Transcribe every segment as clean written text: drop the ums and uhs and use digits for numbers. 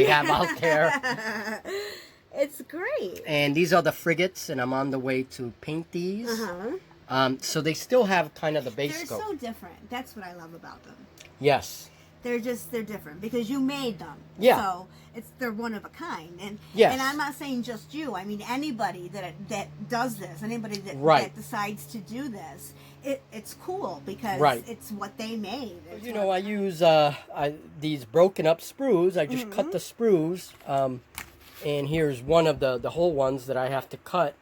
we have out there. It's great. And these are the frigates, and I'm on the way to paint these. So they still have kind of the base coat. They're so different. That's what I love about them. Yes. They're different because you made them. Yeah. So they're one of a kind. And yes. And I'm not saying just you. I mean anybody that does this, anybody that decides to do this, it's cool because it's what they made. It's you know, I use these broken up sprues. I just cut the sprues, and here's one of the whole ones that I have to cut.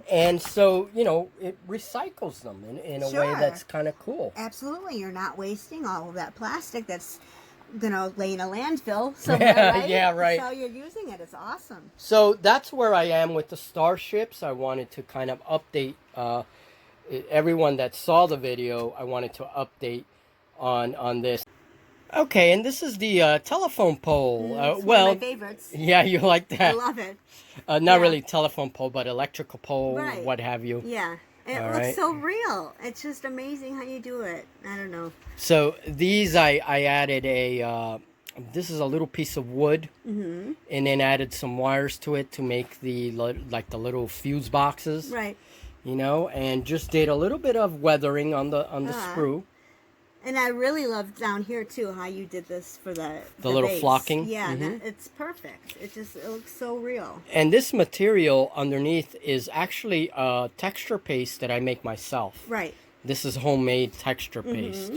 And so, you know, it recycles them in a way that's kind of cool. Absolutely. You're not wasting all of that plastic that's going to lay in a landfill somewhere, right? Yeah, right. So you're using it. It's awesome. So that's where I am with the starships. I wanted to kind of update everyone that saw the video. I wanted to update on this. Okay, and this is the telephone pole. It's one of my favorites. Yeah, you like that. I love it. Not really telephone pole, but electrical pole, right. What have you. Yeah, it looks so real. It's just amazing how you do it. I don't know. So these, I added this is a little piece of wood, and then added some wires to it to make the little fuse boxes. Right. You know, and just did a little bit of weathering on the sprue. And I really love down here too how you did this for the little base. flocking. Yeah, it's perfect. It looks so real. And this material underneath is actually a texture paste that I make myself. Right. This is homemade texture paste.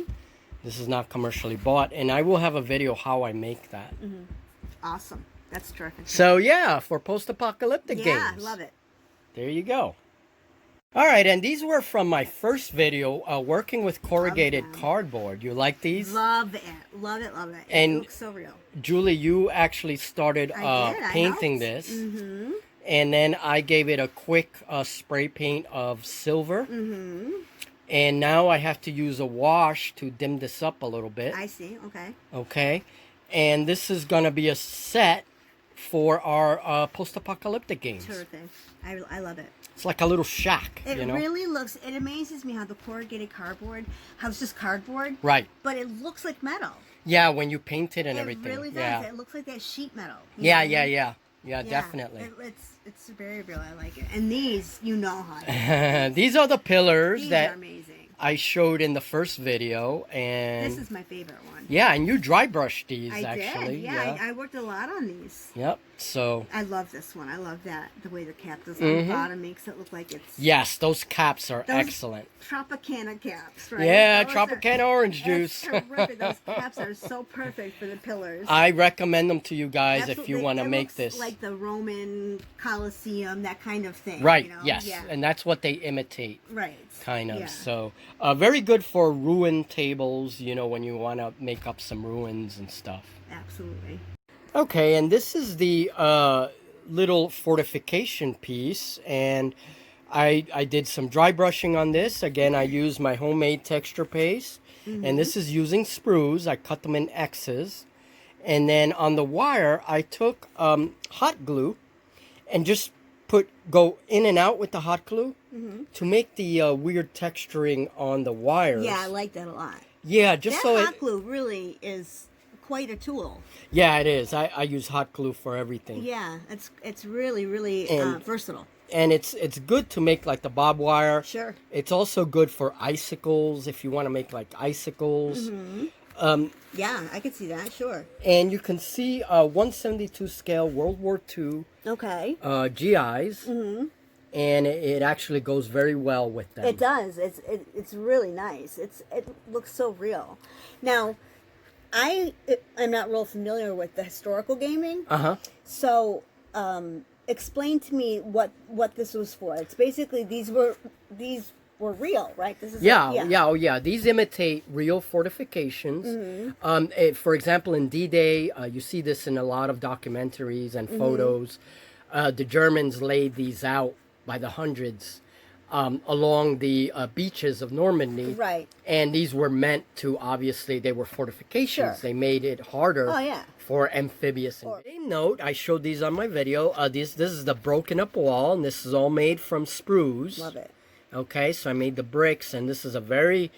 This is not commercially bought, and I will have a video how I make that. Awesome. That's terrific. So yeah, for post-apocalyptic games. Yeah, I love it. There you go. All right, and these were from my first video, working with corrugated cardboard. You like these? Love it. Love it, love it. And it looks so real. Julie, you actually started painting this. And then I gave it a quick spray paint of silver. And now I have to use a wash to dim this up a little bit. I see, okay. Okay. And this is going to be a set for our post-apocalyptic games. Terrific. I love it. It's like a little shack, It you know? really looks, it amazes me how the corrugated cardboard, how it's just cardboard. Right. But it looks like metal. Yeah, when you paint it and everything. It really does. Yeah. It looks like that sheet metal. Yeah, definitely. It's very real. I like it. And these, you know how to do. These are the pillars These that are amazing. I showed in the first video, and this is my favorite one. Yeah, and you dry brushed these I actually. did. Yeah, I worked a lot on these. Yep. So I love this one. I love that the way the cap is on the bottom makes it look like it's. Yes, those caps are excellent. Tropicana caps, right? Yeah, Tropicana orange juice. Terrific. Those caps are so perfect for the pillars. I recommend them to you guys. Absolutely. If you want to It make looks this. like the Roman Colosseum, that kind of thing. Right. You know? Yes, Yeah. and that's what they imitate. Right. Kind of. Yeah. So very good for ruin tables. You know, when you want to make up some ruins and stuff. Absolutely. Okay, and this is the little fortification piece, and I did some dry brushing on this. Again, I used my homemade texture paste, and this is using sprues. I cut them in X's, and then on the wire I took hot glue and just go in and out with the hot glue to make the weird texturing on the wires. Yeah, I like that a lot. Yeah, just that hot glue really is quite a tool. Yeah, it is. I use hot glue for everything. Yeah, it's really versatile. And it's good to make like the barbed wire. Sure. It's also good for icicles if you want to make like icicles. Yeah, I could see that. Sure. And you can see 172 scale World War II. Okay. GIs. And it actually goes very well with them. It does. It's really nice. It looks so real. Now, I'm not real familiar with the historical gaming. So, explain to me what this was for. It's basically these were real, right? This is yeah. These imitate real fortifications. For example, in D-Day, you see this in a lot of documentaries and photos. The Germans laid these out by the hundreds along the beaches of Normandy. Right. And these were meant to, obviously, they were fortifications. Sure. They made it harder for amphibious. Same note, I showed these on my video. This is the broken up wall, and this is all made from sprues. Love it. Okay, so I made the bricks, and this is a very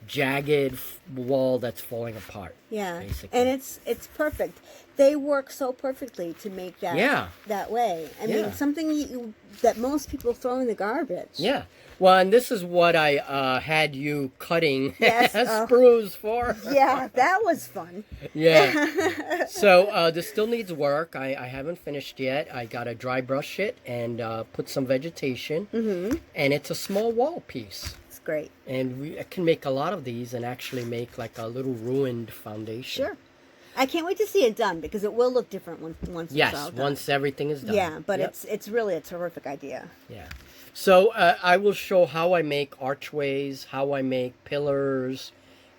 jagged wall that's falling apart. Yeah, basically. and it's perfect. They work so perfectly to make that that way. I mean, something that most people throw in the garbage. Yeah. Well, and this is what I had you cutting Yes, sprues for. Yeah, that was fun. Yeah. So this still needs work. I haven't finished yet. I got to dry brush it and put some vegetation. Mm-hmm. And it's a small wall piece. It's great. And I can make a lot of these and actually make like a little ruined foundation. Sure. I can't wait to see it done because it will look different once it's all done. Once everything is done. Yeah, but it's really a terrific idea. Yeah. So I will show how I make archways, how I make pillars,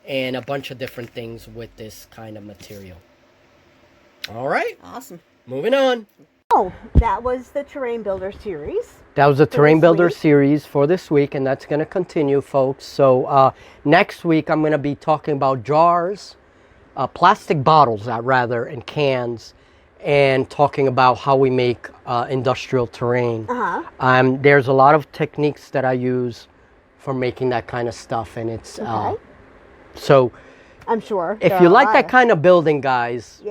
and a bunch of different things with this kind of material. All right. Awesome. Moving on. Oh, that was the Terrain Builder series. That was the Terrain Builder series for this week, and that's going to continue, folks. So next week I'm going to be talking about jars, plastic bottles, rather, and cans, and talking about how we make industrial terrain. There's a lot of techniques that I use for making that kind of stuff, and it's so I'm sure if you like that kind of building, guys,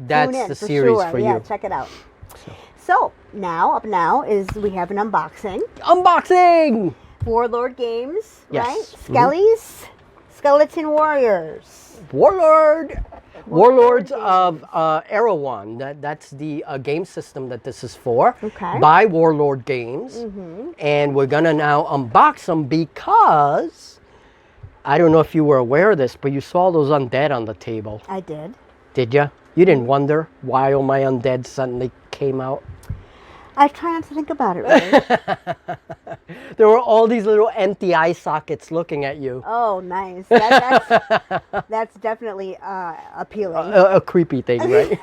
that's the series for you. Yeah, check it out. So up now is we have an unboxing. Unboxing! Warlord Games, yes. Right? Skellies, Skeleton Warriors. Warlords of Erewhon. That's the game system that this is for. Okay. By Warlord Games. And we're going to now unbox them because, I don't know if you were aware of this, but you saw those undead on the table. I did. Did you? You didn't wonder why all my undead suddenly came out? I try not to think about it, really. There were all these little empty eye sockets looking at you. Oh, nice. That's definitely appealing. A creepy thing, right?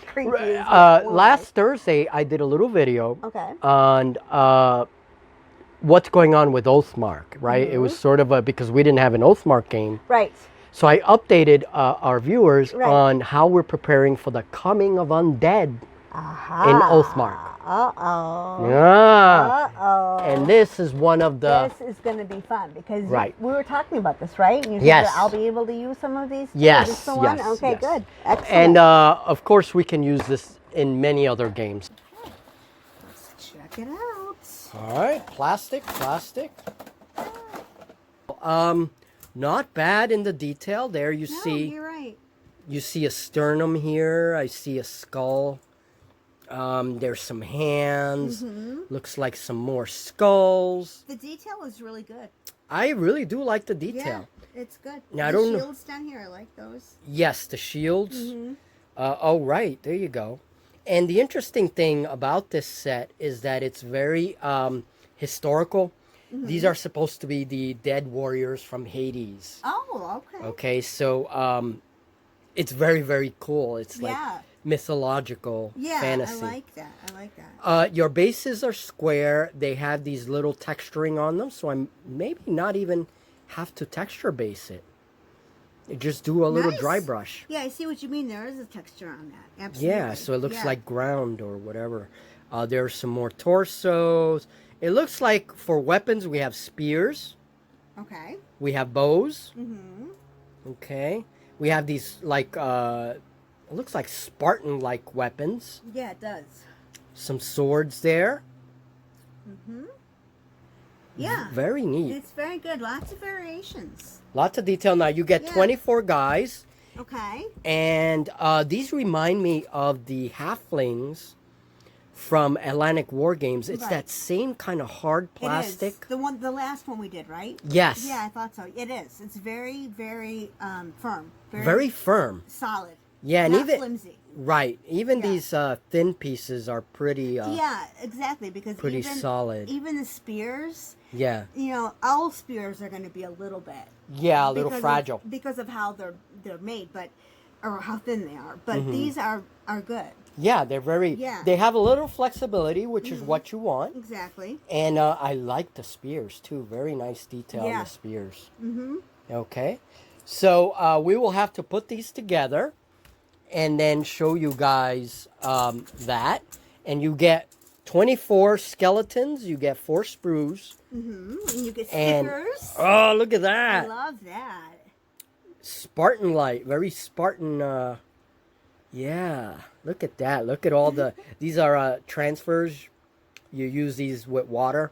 Creepy. Last Thursday, I did a little video on what's going on with Oathmark, right? It was sort of because we didn't have an Oathmark game. Right. So I updated our viewers on how we're preparing for the coming of undead in Oathmark. Uh-oh. Yeah. Uh-oh. And this is one of the... This is going to be fun because we were talking about this, right? You said yes. that I'll be able to use some of these? Yes. Is this the one? Okay, good. Excellent. And, of course, we can use this in many other games. Okay. Let's check it out. All right. Plastic. Not bad in the detail. There you see... you're right. You see a sternum here. I see a skull. There's some hands. Looks like some more skulls. The detail is really good. I really do like the detail. Yeah, it's good. Now, the shields down here, I like those. Yes, the shields. Oh, right. There you go. And the interesting thing about this set is that it's very historical. These are supposed to be the dead warriors from Hades. Oh, okay. Okay, so it's very, very cool. It's like mythological fantasy. I like that. Your bases are square. They have these little texturing on them, so I'm maybe not even have to texture base it. You just do a little dry brush. Yeah, I see what you mean. There is a texture on that. Absolutely. Yeah, so it looks like ground or whatever. There's some more torsos. It looks like for weapons we have spears. Okay. We have bows. Okay. We have these like it looks like Spartan-like weapons. Yeah, it does. Some swords there. Yeah. Very neat. It's very good. Lots of variations. Lots of detail. Now you get 24 guys. Okay. And these remind me of the halflings from Atlantic War Games. It's that same kind of hard plastic. It is. The last one we did, right? Yes. Yeah, I thought so. It is. It's very, very firm. Very firm. Solid. Yeah, and not even flimsy. Right. Even these thin pieces are pretty. Yeah, exactly. Because pretty solid. Even the spears. Yeah. You know, all spears are going to be a little bit. Yeah, a little fragile because of how they're made, or how thin they are. But these are good. Yeah, they're very. Yeah. They have a little flexibility, which is what you want. Exactly. And I like the spears too. Very nice detail on the spears. Okay, so we will have to put these together, and then show you guys that, and you get 24 skeletons. You get 4 sprues. And you get And, stickers. oh, look at I that. love that. Spartan light. Very Spartan. Yeah. Look at that. Look at all the... These are transfers. You use these with water.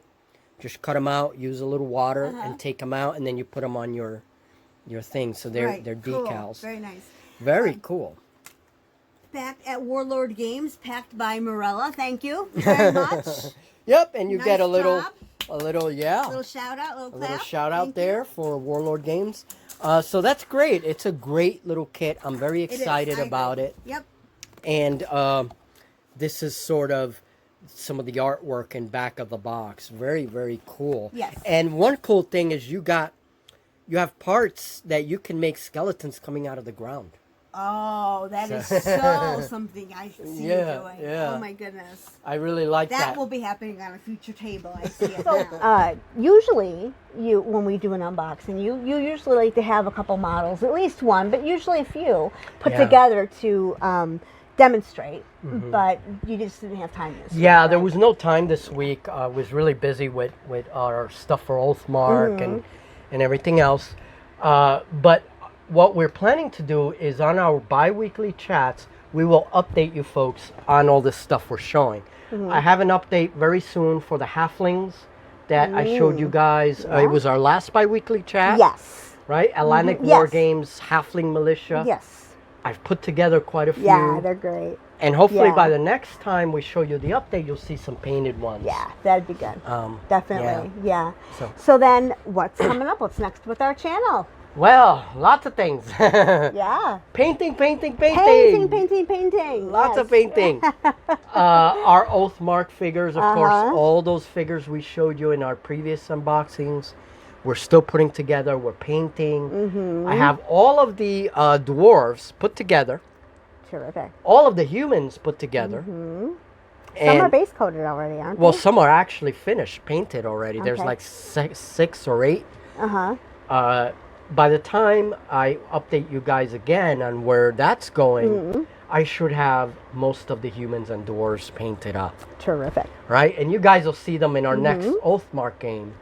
Just cut them out. Use a little water and take them out. And then you put them on your thing. So they're Cool. decals. Very nice. Very cool. Back at Warlord Games, packed by Morella. Thank you very much. Yep, and you Nice get a little, job. little shout out, little clap. little shout out Thank there you. for Warlord Games. So that's great. It's a great little kit. I'm very It is. excited I about agree. it. Yep. And this is sort of some of the artwork in back of the box. Very, very cool. Yes. And one cool thing is you have parts that you can make skeletons coming out of the ground. Oh, that is so something I see you doing. Yeah. Oh my goodness. I really like that. That will be happening on a future table. I see it So, now. usually, when we do an unboxing, you usually like to have a couple models, at least one, but usually a few, put Yeah. together to demonstrate. But you just didn't have time this week, Yeah, there right? was no time this week. I was really busy with our stuff for Oathmark and everything else. But what we're planning to do is on our bi-weekly chats, we will update you folks on all this stuff we're showing. I have an update very soon for the halflings that I showed you guys. It was our last bi-weekly chat. Yes. Right? Atlantic War Yes. Games, Halfling Militia. Yes. I've put together quite a few. Yeah, they're great. And hopefully Yeah. by the next time we show you the update, you'll see some painted ones. Yeah, that'd be good. Definitely. Yeah. So then, what's coming up? What's next with our channel? Well, lots of things. Yeah. Painting. Painting. Lots Yes. of painting. Our Oathmark figures, of course, all those figures we showed you in our previous unboxings. We're still putting together. We're painting. I have all of the dwarves put together. Terrific. All of the humans put together. Some are base coated already, aren't Well, they? some are actually finished, painted already. There's Okay. like six or 8. Uh-huh. By the time I update you guys again on where that's going, I should have most of the humans and dwarves painted up, Terrific. right? And you guys will see them in our next Oathmark game.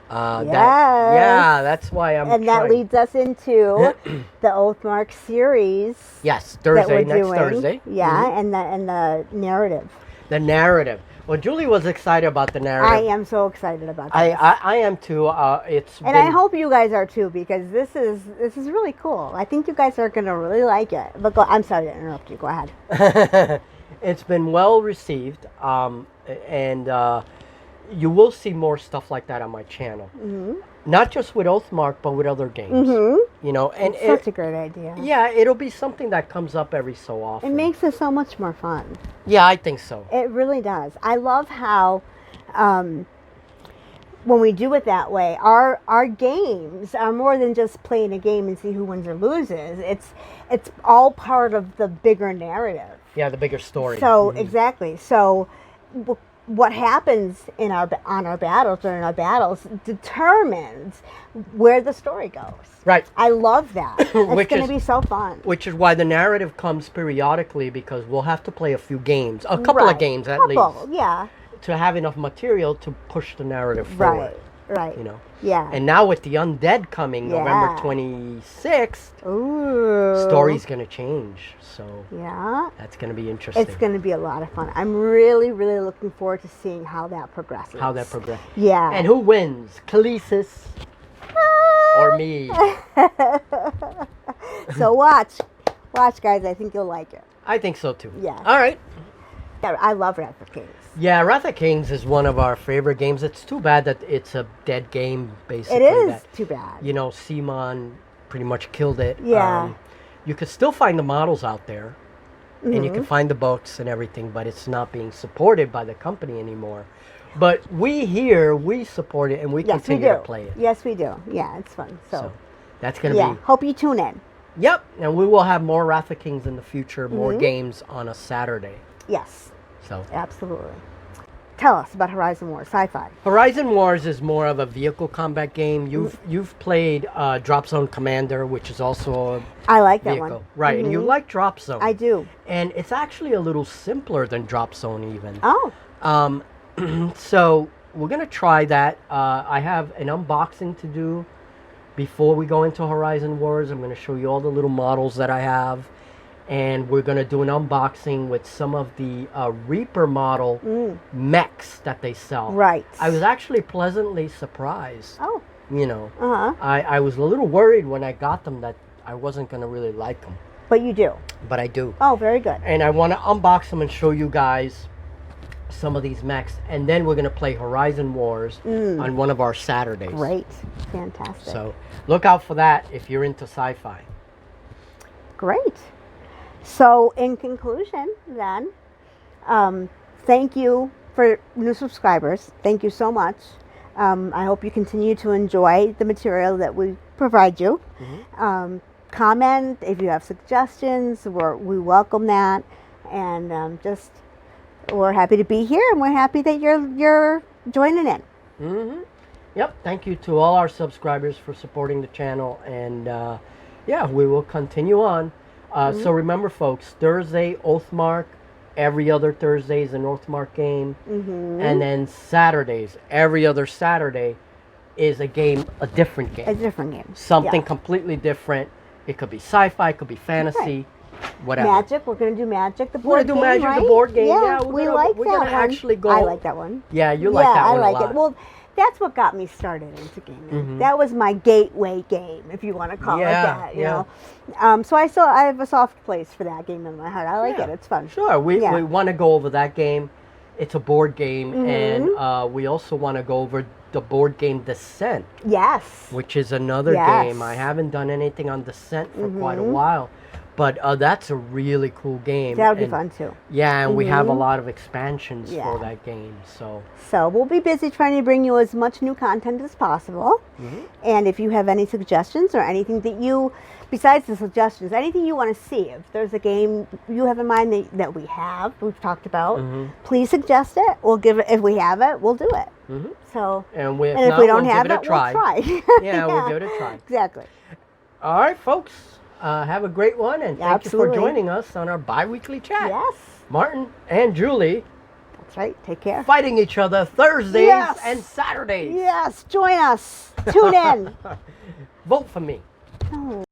Yes. That's why I'm And that trying. leads us into the Oathmark series Yes, that we're Thursday, next doing. Thursday. Yeah, and the narrative. The narrative. Well, Julie was excited about the I narrative. am so excited about that. I am too. It's And been, I hope you guys are too, because this is really cool. I think you guys are gonna really like it. But I'm sorry to interrupt you. Go ahead. it's been well received, and you will see more stuff like that on my channel. Not just with Oathmark, but with other games. You know, and It's such a great idea. yeah, it'll be something that comes up every so often. It makes it so much more fun. Yeah, I think so. It really does. I love how when we do it that way, our games are more than just playing a game and see who wins or loses. It's all part of the bigger narrative. Yeah, the bigger story. So exactly. So what happens on our battles during our battles determines where the story goes. Right. I love that. It's Which going is- to be so fun. Which is why the narrative comes periodically, because we'll have to play a few games, a couple of games at least, Yeah. to have enough material to push the narrative forward. Right. You know. Yeah. And now with the Undead coming November Yeah. 26th, Ooh. story's going to change. So Yeah. that's going to be interesting. It's going to be a lot of fun. I'm really, really looking forward to seeing how that progresses. How that progresses. Yeah. And who wins? Khaleesi or me? So watch, guys. I think you'll like it. I think so too. Yeah. All right. Yeah, I love Wrath of Kings. Yeah, Wrath of Kings is one of our favorite games. It's too bad that it's a dead game, basically. It is that, too bad. You know, Simon pretty much killed it. Yeah. You could still find the models out there, and you Mm-hmm. can find the books and everything, but it's not being supported by the company anymore. But we support it, and we Yes, we continue do. to play it. Yes, we do. Yeah, it's fun. So that's going to yeah, be... hope you tune in. Yep, and we will have more Wrath of Kings in the future, more Mm-hmm. games on a Saturday. Yes, So absolutely. tell us about Horizon Wars Sci-Fi. Horizon Wars is more of a vehicle combat game. You've played Drop Zone Commander, which is also a I like that vehicle, one. right? And you like Drop Zone. I do. And it's actually a little simpler than Drop Zone even. Oh. So we're gonna try that. I have an unboxing to do before we go into Horizon Wars. I'm gonna show you all the little models that I have, and we're gonna do an unboxing with some of the Reaper model mechs that they sell. Right. I was actually pleasantly surprised. Oh. You know, Uh-huh. I was a little worried when I got them that I wasn't gonna really like them, But you do. but I do. Oh, very good. And I want to unbox them and show you guys some of these mechs, and then we're going to play Horizon Wars on one of our Saturdays. Great. Fantastic. So look out for that if you're into sci-fi. Great. So in conclusion then, thank you for new subscribers. Thank you so much. I hope you continue to enjoy the material that we provide you. Comment if you have suggestions. We welcome that. And we're happy to be here, and we're happy that you're joining in. Yep. Thank you to all our subscribers for supporting the channel, and yeah, we will continue on. So remember, folks, Thursday Oathmark, every other Thursday is an Oathmark game, and then Saturdays, every other Saturday, is a different game. A different game. Something Yeah. completely different. It could be sci-fi, it could be fantasy, whatever. Magic. We're going to do Magic, the We're board gonna do game, Magic, right? the board game. Yeah, we like we're that gonna one. actually go. I like that one. Yeah, you like that one I like a lot. it. Well, that's what got me started into gaming. That was my gateway game, if you want to call it that. You know. So I have a soft place for that game in my heart. I like it. It's fun. Sure, we want to go over that game. It's a board game, and we also want to go over the board game Descent. Yes. Which is another game. I haven't done anything on Descent for quite a while, but that's a really cool game. That would be fun too. Yeah, and we have a lot of expansions for that game. So we'll be busy trying to bring you as much new content as possible. And if you have any suggestions or anything that you, besides the suggestions, anything you want to see, if there's a game you have in mind that we've talked about, please suggest it. We'll give it, if we have it, we'll do it. So, and if we don't have it, we'll try. Yeah, we'll give it a try. Exactly. All right, folks. Have a great one, and thank you for joining us on our bi-weekly chat. Yes. Martin and Julie. That's right. Take care. Fighting each other Thursdays and Saturdays. Yes. Join us. Tune in. Vote for me. Oh.